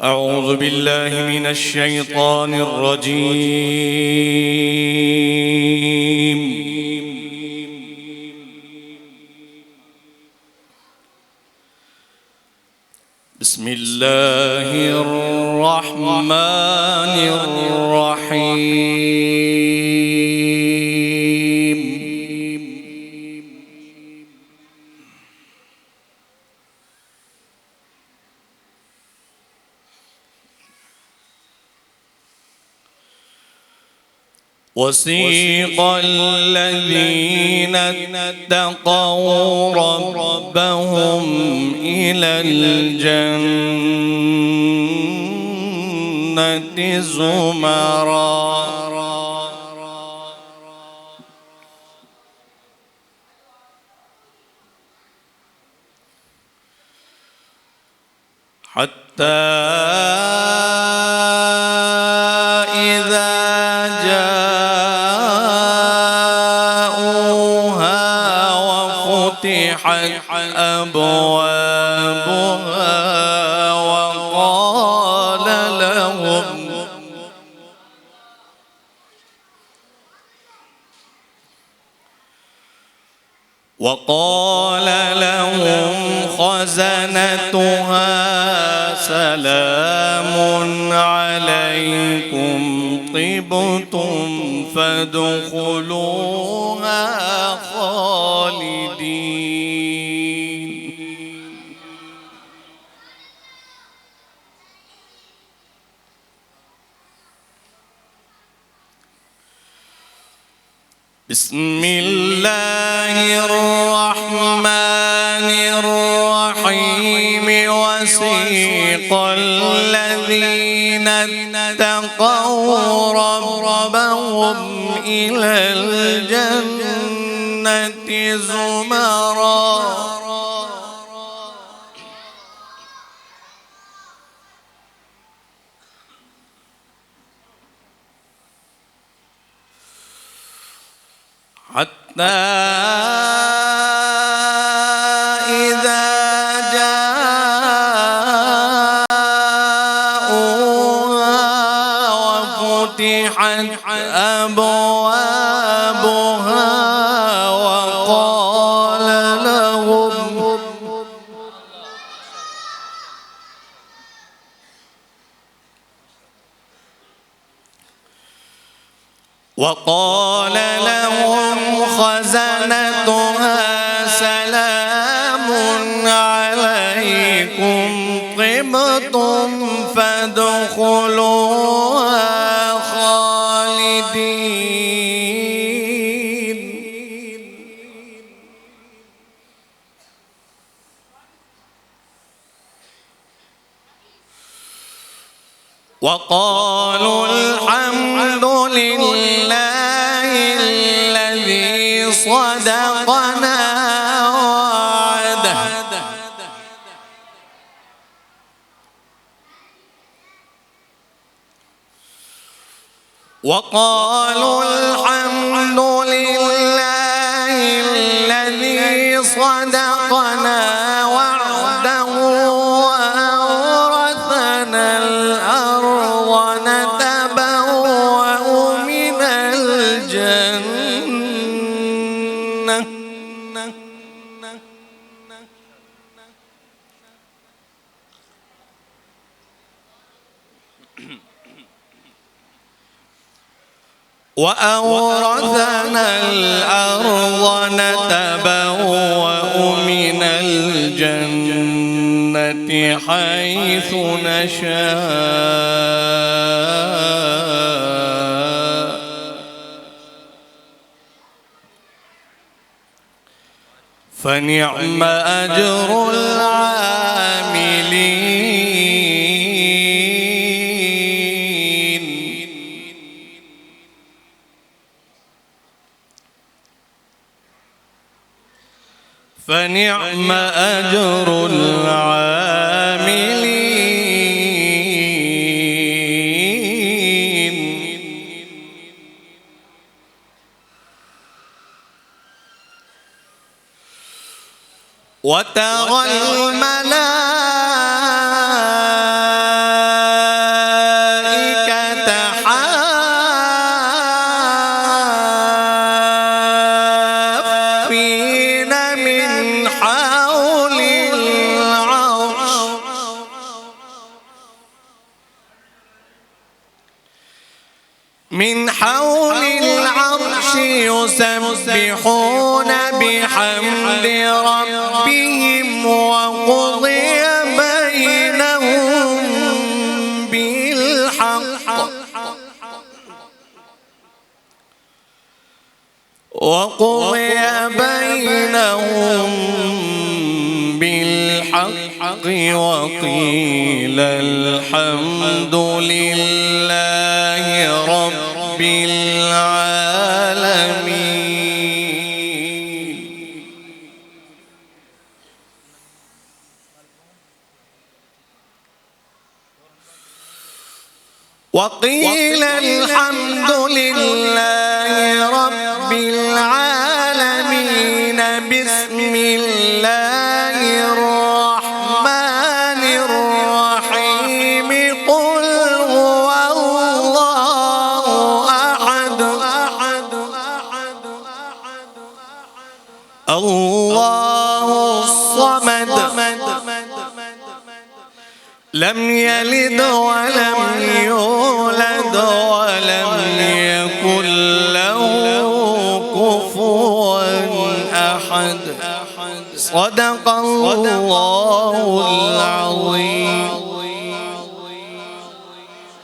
أعوذ بالله من الشيطان الرجيم. بسم الله الرحمن الرحيم. وسيق الذين اتقوا ربهم إلى الجنة زمرا حتى فتحت أبوابها وقال لهم خزنتها سلام عليكم طبتم فادخلوها خالدين. بسم الله الرحمن الرحيم. وسيق الذين اتقوا ربهم إلى الجنة زمرا حتى إذا جاءوها وفتحت أبوابها وقال لهم خزنتها سلام عليكم طبتم فادخلوها خالدين. وقالوا الحمد لله الذي صدقنا وعده وقالوا الحمد لله الذي صدقنا وعده وأورثنا الأرض نتبوأ من الجنة وأورثنا الأرض نتبوأ من الجنة حيث نشاء فنعم أجر العاملين. فنعم أجر العاملين. وترى الملائكة من حول العرش يسبحون بحمد ربهم وقضي بينهم بالحق وقيل الحمد لله رب العالمين. وقيل الحمد لله رب العالمين. بسم الله الرحمن الرحيم. قل هو الله أحد الله الصمد لم يلد ولم يولد ولم يكن له كفوا أحد. صدق الله العظيم.